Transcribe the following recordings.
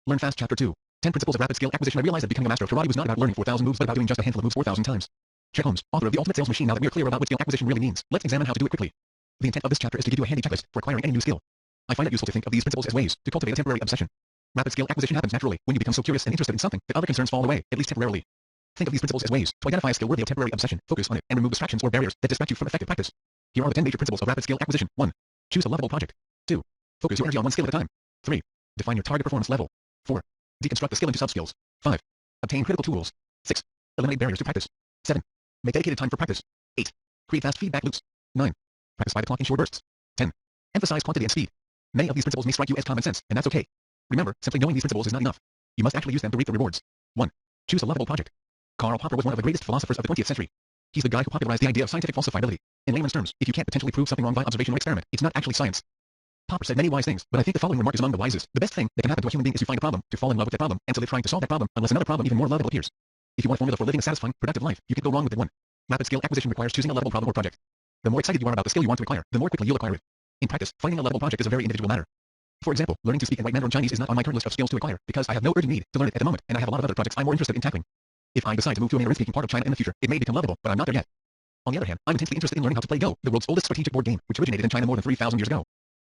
Learn Fast Chapter 2. 10 Principles of Rapid Skill Acquisition. I realized that becoming a master of karate was not about learning 4,000 moves but about doing just a handful of moves 4,000 times. Chet Holmes, author of The Ultimate Sales Machine. Now that we are clear about what skill acquisition really means, let's examine how to do it quickly. The intent of this chapter is to give you a handy checklist for acquiring any new skill. I find it useful to think of these principles as ways to cultivate a temporary obsession. Rapid skill acquisition happens naturally when you become so curious and interested in something that other concerns fall away, at least temporarily. Think of these principles as ways to identify a skill worthy of temporary obsession, focus on it, and remove distractions or barriers that distract you from effective practice. Here are the 10 major principles of rapid skill acquisition. 1. Choose a lovable project. 2. Focus your energy on one skill at a time. 3. Define your target performance level. 4. Deconstruct the skill into sub-skills. 5. Obtain critical tools. 6. Eliminate barriers to practice. 7. Make dedicated time for practice. 8. Create fast feedback loops. 9. Practice by the clock in short bursts. 10. Emphasize quantity and speed. Many of these principles may strike you as common sense, and that's okay. Remember, simply knowing these principles is not enough. You must actually use them to reap the rewards. 1. Choose a lovable project. Karl Popper was one of the greatest philosophers of the 20th century. He's the guy who popularized the idea of scientific falsifiability. In layman's terms, if you can't potentially prove something wrong by observation or experiment, it's not actually science. Popper said many wise things, but I think the following remark is among the wisest. The best thing that can happen to a human being is to find a problem, to fall in love with that problem, and to live trying to solve that problem, unless another problem even more lovable appears. If you want a formula for living a satisfying, productive life, you can go wrong with it. 1. Rapid skill acquisition requires choosing a lovable problem or project. The more excited you are about the skill you want to acquire, the more quickly you'll acquire it. In practice, finding a lovable project is a very individual matter. For example, learning to speak and write Mandarin Chinese is not on my current list of skills to acquire, because I have no urgent need to learn it at the moment, and I have a lot of other projects I'm more interested in tackling. If I decide to move to a Mandarin-speaking part of China in the future, it may become lovable, but I'm not there yet. On the other hand, I'm intensely interested in learning how to play Go, the world's oldest strategic board game, which originated in China more than 3,000 years ago.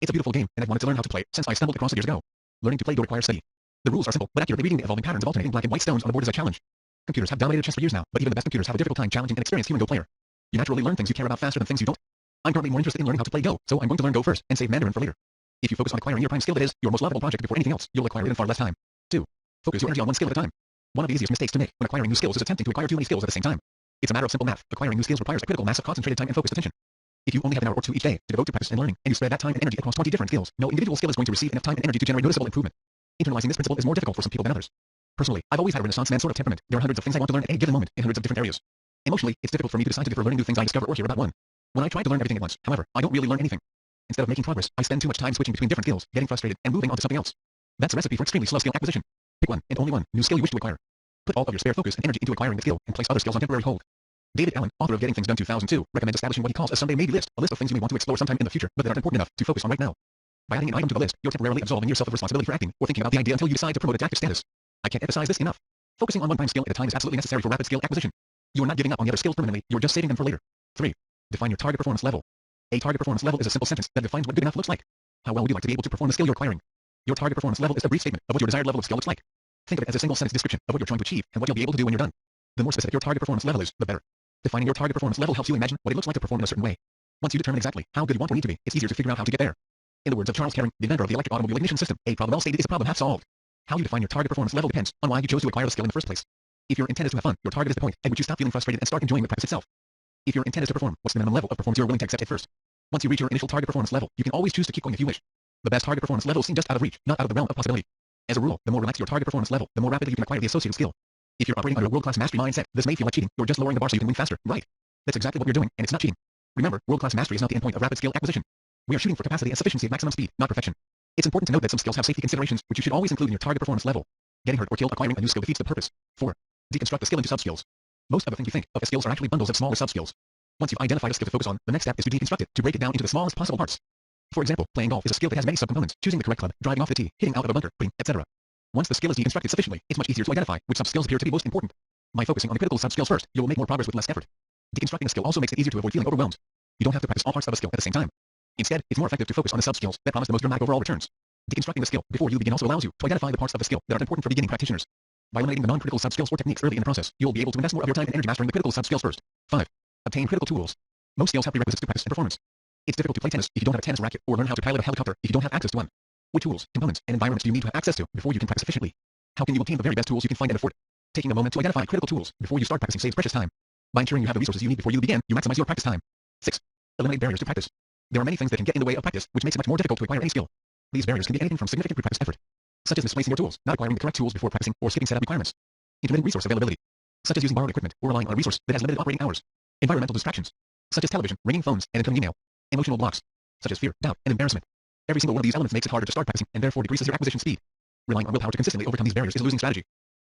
It's a beautiful game, and I've wanted to learn how to play it since I stumbled across it years ago. Learning to play Go requires study. The rules are simple, but accurately reading the evolving patterns of alternating black and white stones on the board is a challenge. Computers have dominated chess for years now, but even the best computers have a difficult time challenging an experienced human Go player. You naturally learn things you care about faster than things you don't. I'm currently more interested in learning how to play Go, so I'm going to learn Go first and save Mandarin for later. If you focus on acquiring your prime skill, that is, your most lovable project before anything else, you'll acquire it in far less time. 2. Focus your energy on one skill at a time. One of the easiest mistakes to make when acquiring new skills is attempting to acquire too many skills at the same time. It's a matter of simple math. Acquiring new skills requires a critical mass of concentrated time and focused attention. If you only have an hour or two each day to devote to practice and learning, and you spread that time and energy across 20 different skills, no individual skill is going to receive enough time and energy to generate noticeable improvement. Internalizing this principle is more difficult for some people than others. Personally, I've always had a Renaissance man sort of temperament. There are hundreds of things I want to learn at any given moment in hundreds of different areas. Emotionally, it's difficult for me to decide to defer learning new things I discover or hear about. 1. When I try to learn everything at once, however, I don't really learn anything. Instead of making progress, I spend too much time switching between different skills, getting frustrated, and moving on to something else. That's a recipe for extremely slow skill acquisition. Pick one, and only one, new skill you wish to acquire. Put all of your spare focus and energy into acquiring the skill, and place other skills on temporary hold. David Allen, author of Getting Things Done 2002, recommends establishing what he calls a someday maybe list, a list of things you may want to explore sometime in the future, but that aren't important enough to focus on right now. By adding an item to the list, you're temporarily absolving yourself of responsibility for acting or thinking about the idea until you decide to promote it to active status. I can't emphasize this enough. Focusing on one prime skill at a time is absolutely necessary for rapid skill acquisition. You are not giving up on the other skills permanently, you are just saving them for later. 3. Define your target performance level. A target performance level is a simple sentence that defines what good enough looks like. How well would you like to be able to perform the skill you're acquiring? Your target performance level is a brief statement of what your desired level of skill looks like. Think of it as a single sentence description of what you're trying to achieve and what you'll be able to do when you're done. The more specific your target performance level is, the better. Defining your target performance level helps you imagine what it looks like to perform in a certain way. Once you determine exactly how good you want or need to be, it's easier to figure out how to get there. In the words of Charles Kearing, the inventor of the electric automobile ignition system, a problem well stated is a problem half solved. How you define your target performance level depends on why you chose to acquire the skill in the first place. If your intent is to have fun, your target is the point at which you stop feeling frustrated and start enjoying the practice itself. If your intent is to perform, what's the minimum level of performance you're willing to accept at first? Once you reach your initial target performance level, you can always choose to keep going if you wish. The best target performance levels seem just out of reach, not out of the realm of possibility. As a rule, the more relaxed your target performance level, the more rapidly you can acquire the associated skill. If you're operating under a world-class mastery mindset, this may feel like cheating. You're just lowering the bar so you can win faster, right? That's exactly what you're doing, and it's not cheating. Remember, world-class mastery is not the endpoint of rapid skill acquisition. We are shooting for capacity and sufficiency at maximum speed, not perfection. It's important to note that some skills have safety considerations, which you should always include in your target performance level. Getting hurt or killed acquiring a new skill defeats the purpose. 4. Deconstruct the skill into sub-skills. Most of the things you think of as skills are actually bundles of smaller sub-skills. Once you've identified a skill to focus on, the next step is to deconstruct it, to break it down into the smallest possible parts. For example, playing golf is a skill that has many subcomponents, choosing the correct club, driving off the tee, hitting out of a bunker, putting, etc. Once the skill is deconstructed sufficiently, it's much easier to identify which sub-skills appear to be most important. By focusing on the critical sub-skills first, you will make more progress with less effort. Deconstructing a skill also makes it easier to avoid feeling overwhelmed. You don't have to practice all parts of a skill at the same time. Instead, it's more effective to focus on the sub-skills that promise the most dramatic overall returns. Deconstructing the skill before you begin also allows you to identify the parts of the skill that are important for beginning practitioners. By eliminating the non-critical sub-skills or techniques early in the process, you'll be able to invest more of your time and energy mastering the critical sub-skills first. 5. Obtain critical tools. Most skills have prerequisites to practice and performance. It's difficult to play tennis if you don't have a tennis racket, or learn how to pilot a helicopter if you don't have access to one. What tools, components, and environments do you need to have access to before you can practice efficiently? How can you obtain the very best tools you can find and afford? Taking a moment to identify critical tools before you start practicing saves precious time. By ensuring you have the resources you need before you begin, you maximize your practice time. 6. Eliminate barriers to practice. There are many things that can get in the way of practice, which makes it much more difficult to acquire any skill. These barriers can be anything from significant pre-practice effort, such as misplacing your tools, not acquiring the correct tools before practicing, or skipping setup requirements. Intermittent resource availability, such as using borrowed equipment or relying on a resource that has limited operating hours. Environmental distractions, such as television, ringing phones, and incoming email. Emotional blocks, such as fear, doubt, and embarrassment. Every single one of these elements makes it harder to start practicing and therefore decreases your acquisition speed. Relying on willpower to consistently overcome these barriers is a losing strategy.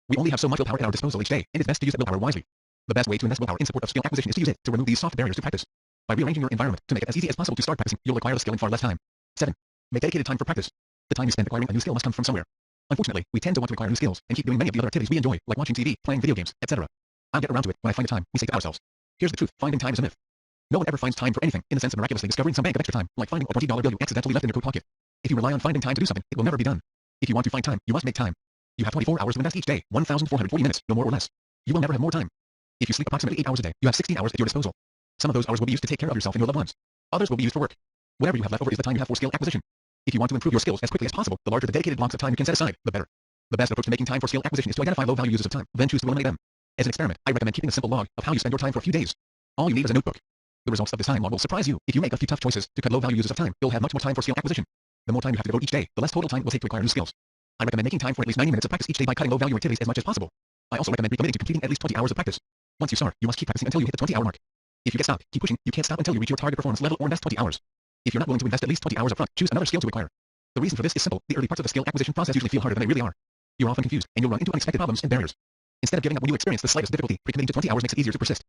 We only have so much willpower at our disposal each day, and it's best to use that willpower wisely. The best way to invest willpower in support of skill acquisition is to use it to remove these soft barriers to practice. By rearranging your environment to make it as easy as possible to start practicing, you'll acquire the skill in far less time. 7. Make dedicated time for practice. The time you spend acquiring a new skill must come from somewhere. Unfortunately, we tend to want to acquire new skills and keep doing many of the other activities we enjoy, like watching TV, playing video games, etc. I'll get around to it when I find the time, we say to ourselves. Here's the truth, finding time is a myth. No one ever finds time for anything in the sense of miraculously discovering some bank of extra time, like finding a $20 bill you accidentally left in your coat pocket. If you rely on finding time to do something, it will never be done. If you want to find time, you must make time. You have 24 hours to invest each day, 1,440 minutes, no more or less. You will never have more time. If you sleep approximately 8 hours a day, you have 16 hours at your disposal. Some of those hours will be used to take care of yourself and your loved ones. Others will be used for work. Whatever you have left over is the time you have for skill acquisition. If you want to improve your skills as quickly as possible, the larger the dedicated blocks of time you can set aside, the better. The best approach to making time for skill acquisition is to identify low-value uses of time, then choose to eliminate them. As an experiment, I recommend keeping a simple log of how you spend your time for a few days. All you need is a notebook. The results of this time log will surprise you. If you make a few tough choices to cut low-value uses of time, you'll have much more time for skill acquisition. The more time you have to devote each day, the less total time it will take to acquire new skills. I recommend making time for at least 90 minutes of practice each day by cutting low-value activities as much as possible. I also recommend recommitting to completing at least 20 hours of practice. Once you start, you must keep practicing until you hit the 20-hour mark. If you get stopped, keep pushing. You can't stop until you reach your target performance level or invest 20 hours. If you're not willing to invest at least 20 hours upfront, choose another skill to acquire. The reason for this is simple. The early parts of the skill acquisition process usually feel harder than they really are. You're often confused, and you'll run into unexpected problems and barriers. Instead of giving up when you experience the slightest difficulty, recommitting to 20 hours makes it easier to persist.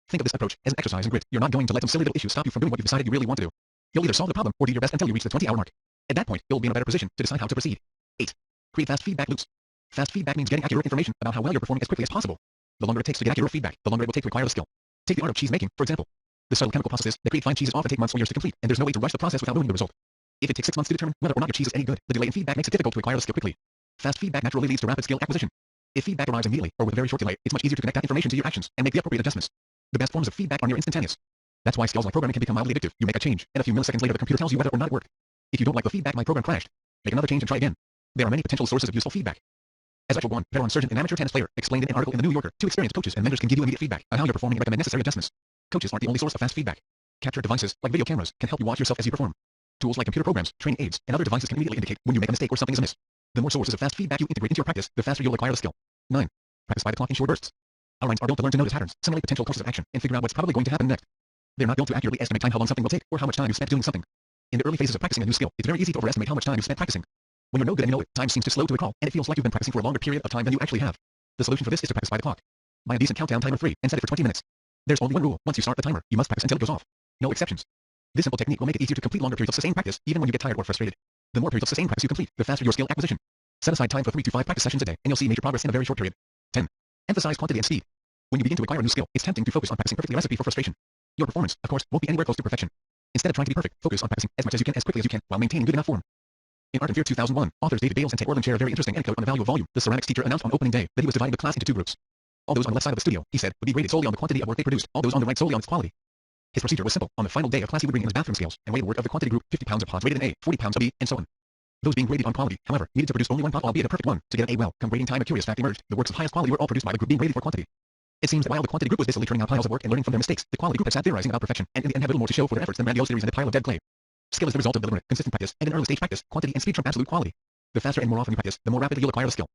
Think of this approach as an exercise in grit. You're not going to let some silly little issue stop you from doing what you've decided you really want to do. You'll either solve the problem or do your best until you reach the 20-hour mark. At that point, you'll be in a better position to decide how to proceed. 8. Create fast feedback loops. Fast feedback means getting accurate information about how well you're performing as quickly as possible. The longer it takes to get accurate feedback, the longer it will take to acquire the skill. Take the art of cheese making, for example. The subtle chemical processes that create fine cheeses often take months or years to complete, and there's no way to rush the process without ruining the result. If it takes 6 months to determine whether or not your cheese is any good, the delay in feedback makes it difficult to acquire the skill quickly. Fast feedback naturally leads to rapid skill acquisition. If feedback arrives immediately, or with a very short delay, it's much easier to connect that information to your actions and make the appropriate adjustments. The best forms of feedback are near instantaneous. That's why skills like programming can become mildly addictive. You make a change, and a few milliseconds later the computer tells you whether or not it worked. If you don't like the feedback, my program crashed. Make another change and try again. There are many potential sources of useful feedback. As Rachel Guan, veteran surgeon and amateur tennis player, explained in an article in the New Yorker, 2 experienced coaches and mentors can give you immediate feedback on how you're performing and recommend necessary adjustments. Coaches aren't the only source of fast feedback. Capture devices, like video cameras, can help you watch yourself as you perform. Tools like computer programs, training aids, and other devices can immediately indicate when you make a mistake or something is amiss. The more sources of fast feedback you integrate into your practice, the faster you'll acquire the skill. 9. Practice by the clock in short bursts. Our minds are built to learn to notice patterns, simulate potential courses of action, and figure out what's probably going to happen next. They're not built to accurately estimate time how long something will take, or how much time you spent doing something. In the early phases of practicing a new skill, it's very easy to overestimate how much time you spent practicing. When you're no good and you know it, time seems to slow to recall, and it feels like you've been practicing for a longer period of time than you actually have. The solution for this is to practice by the clock. Buy a decent countdown timer 3 and set it for 20 minutes. There's only one rule: once you start the timer, you must practice until it goes off. No exceptions. This simple technique will make it easier to complete longer periods of sustained practice, even when you get tired or frustrated. The more periods of sustained practice you complete, the faster your skill acquisition. Set aside time for 3 to 5 practice sessions a day, and you'll see major progress in a very short period. 10. Emphasize quantity and speed. When you begin to acquire a new skill, it's tempting to focus on practicing perfectly, a recipe for frustration. Your performance, of course, won't be anywhere close to perfection. Instead of trying to be perfect, focus on practicing as much as you can as quickly as you can, while maintaining good enough form. In Art and Fear 2001, authors David Dales and Ted Orland share a very interesting anecdote on the value of volume. The ceramics teacher announced on opening day that he was dividing the class into 2 groups. All those on the left side of the studio, he said, would be graded solely on the quantity of work they produced, all those on the right solely on its quality. His procedure was simple. On the final day of class he would bring in his bathroom scales and weigh the work of the quantity group: 50 pounds of pods rated an A, 40 pounds of B, and so on. Those being graded on quality, however, needed to produce only 1 pod, albeit a perfect one, to get an A. Well, come grading time, a curious fact emerged: the works of highest quality were all produced by the group being graded for quantity. It seems that while the quantity group was busily turning out piles of work and learning from their mistakes, the quality group had sat theorizing about perfection, and in the end had little more to show for their efforts than grandiose theories and a pile of dead clay. Skill is the result of deliberate, consistent practice, and in early stage practice, quantity and speed trump absolute quality. The faster and more often you practice, the more rapidly you'll acquire the skill.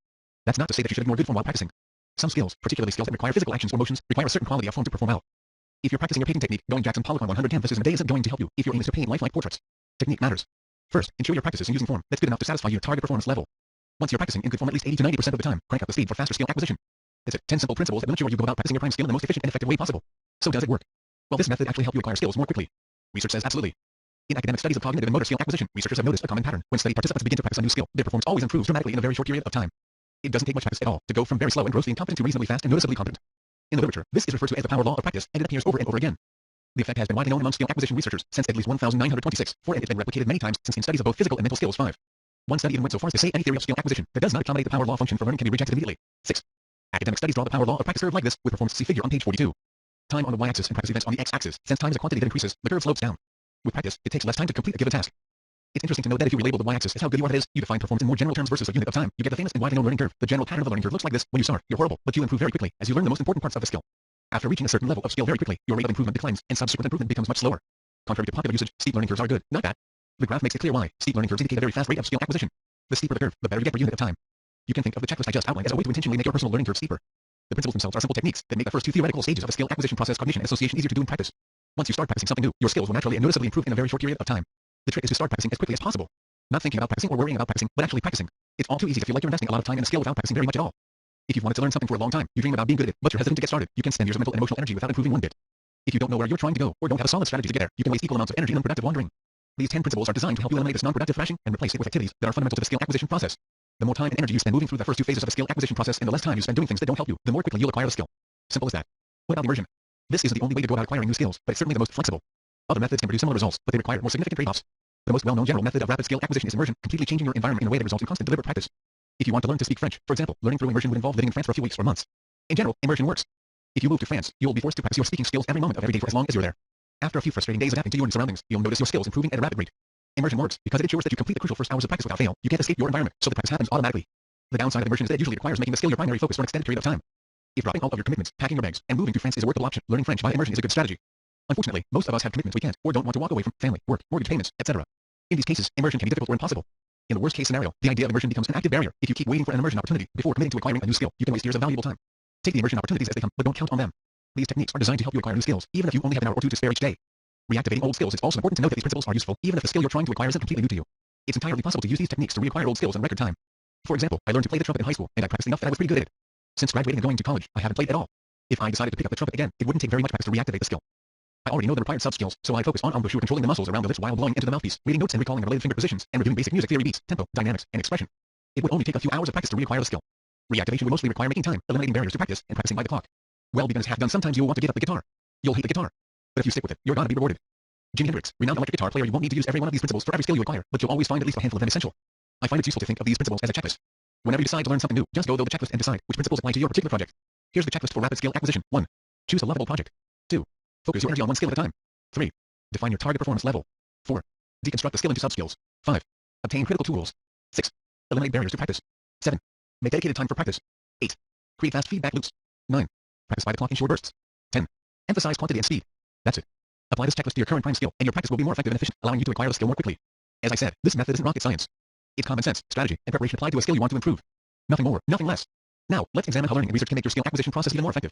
That's not to say that you should ignore good form while practicing. Some skills, particularly skills that require physical actions or motions, require a certain quality of form to perform well. If you're practicing your painting technique, going Jackson Pollock on 100 canvases in a day isn't going to help you if your aim is to paint lifelike portraits. Technique matters. First, ensure your practice is using form that's good enough to satisfy your target performance level. Once you're practicing in good form at least 80 to 90% of the time, crank up the speed for faster skill acquisition. That's it. 10 simple principles that will ensure you go about practicing your prime skill in the most efficient and effective way possible. So does it work? Will this method actually help you acquire skills more quickly? Research says absolutely. In academic studies of cognitive and motor skill acquisition, researchers have noticed a common pattern. When study participants begin to practice a new skill, their performance always improves dramatically in a very short period of time. It doesn't take much practice at all to go from very slow and grossly incompetent to reasonably fast and noticeably competent. In the literature, this is referred to as the power law of practice, and it appears over and over again. The effect has been widely known among skill acquisition researchers since at least 1926, and it's been replicated many times since in studies of both physical and mental skills. 5. One study even went so far as to say any theory of skill acquisition that does not accommodate the power law function for learning can be rejected immediately. 6. Academic studies draw the power law of practice curve like this, with performance see figure on page 42. Time on the y-axis and practice events on the x-axis. Since time is a quantity that increases, the curve slopes down. With practice, it takes less time to complete a given task. It's interesting to note that if you relabel the y-axis as how good you are, that is, you define performance in more general terms versus a unit of time, you get the famous and widely known learning curve. The general pattern of the learning curve looks like this: when you start, you're horrible, but you improve very quickly as you learn the most important parts of the skill. After reaching a certain level of skill very quickly, your rate of improvement declines, and subsequent improvement becomes much slower. Contrary to popular usage, steep learning curves are good, not bad. The graph makes it clear why. Steep learning curves indicate a very fast rate of skill acquisition. The steeper the curve, the better you get per unit of time. You can think of the checklist I just outlined as a way to intentionally make your personal learning curve steeper. The principles themselves are simple techniques that make the first 2 theoretical stages of the skill acquisition process, cognition and association, easier to do in practice. Once you start practicing something new, your skills will naturally and noticeably improve in a very short period of time. The trick is to start practicing as quickly as possible. Not thinking about practicing or worrying about practicing, but actually practicing. It's all too easy to feel like you're investing a lot of time in a skill without practicing very much at all. If you've wanted to learn something for a long time, you dream about being good at it, but you're hesitant to get started, you can spend years of mental and emotional energy without improving one bit. If you don't know where you're trying to go, or don't have a solid strategy to get there, you can waste equal amounts of energy in unproductive wandering. These 10 principles are designed to help you eliminate this non-productive thrashing and replace it with activities that are fundamental to the skill acquisition process. The more time and energy you spend moving through the first two phases of the skill acquisition process and the less time you spend doing things that don't help you, the more quickly you'll acquire the skill. Simple as that. What about immersion? This isn't the only way to go about acquiring new skills, but it's certainly the most flexible. Other methods can produce similar results, but they require more significant trade-offs. The most well-known general method of rapid skill acquisition is immersion, completely changing your environment in a way that results in constant deliberate practice. If you want to learn to speak French, for example, learning through immersion would involve living in France for a few weeks or months. In general, immersion works. If you move to France, you will be forced to practice your speaking skills every moment of every day for as long as you're there. After a few frustrating days adapting to your new surroundings, you'll notice your skills improving at a rapid rate. Immersion works because it ensures that you complete the crucial first hours of practice without fail. You can't escape your environment, so the practice happens automatically. The downside of immersion is that it usually requires making the skill your primary focus for an extended period of time. If dropping all of your commitments, packing your bags, and moving to France is a workable option, learning French by immersion is a good strategy. Unfortunately, most of us have commitments we can't or don't want to walk away from: family, work, mortgage payments, etc. In these cases, immersion can be difficult or impossible. In the worst case scenario, the idea of immersion becomes an active barrier. If you keep waiting for an immersion opportunity before committing to acquiring a new skill, you can waste years of valuable time. Take the immersion opportunities as they come, but don't count on them. These techniques are designed to help you acquire new skills, even if you only have an hour or two to spare each day. Reactivating old skills. It's also important to note that these principles are useful, even if the skill you're trying to acquire isn't completely new to you. It's entirely possible to use these techniques to reacquire old skills in record time. For example, I learned to play the trumpet in high school, and I practiced enough that I was pretty good at it. Since graduating and going to college, I haven't played at all. If I decided to pick up the trumpet again, it wouldn't take very much practice to reactivate the skill. I already know the required sub-skills, so I focus on embouchure, controlling the muscles around the lips while blowing into the mouthpiece, reading notes and recalling the related finger positions, and reviewing basic music theory: beats, tempo, dynamics, and expression. It would only take a few hours of practice to reacquire the skill. Reactivation would mostly require making time, eliminating barriers to practice, and practicing by the clock. Well begun is half done. Sometimes you'll want to give up the guitar. You'll hate the guitar. But if you stick with it, you're gonna be rewarded. Jimi Hendrix, renowned electric guitar player. You won't need to use every one of these principles for every skill you acquire, but you'll always find at least a handful of them essential. I find it's useful to think of these principles as a checklist. Whenever you decide to learn something new, just go through the checklist and decide which principles apply to your particular project. Here's the checklist for rapid skill acquisition. 1. Choose a lovable project. 2. Focus your energy on one skill at a time. 3. Define your target performance level. 4. Deconstruct the skill into sub-skills. 5. Obtain critical tools. 6. Eliminate barriers to practice. 7. Make dedicated time for practice. 8. Create fast feedback loops. 9. Practice by the clock in short bursts. 10. Emphasize quantity and speed. That's it. Apply this checklist to your current prime skill, and your practice will be more effective and efficient, allowing you to acquire the skill more quickly. As I said, this method isn't rocket science. It's common sense, strategy, and preparation applied to a skill you want to improve. Nothing more, nothing less. Now, let's examine how learning and research can make your skill acquisition process even more effective.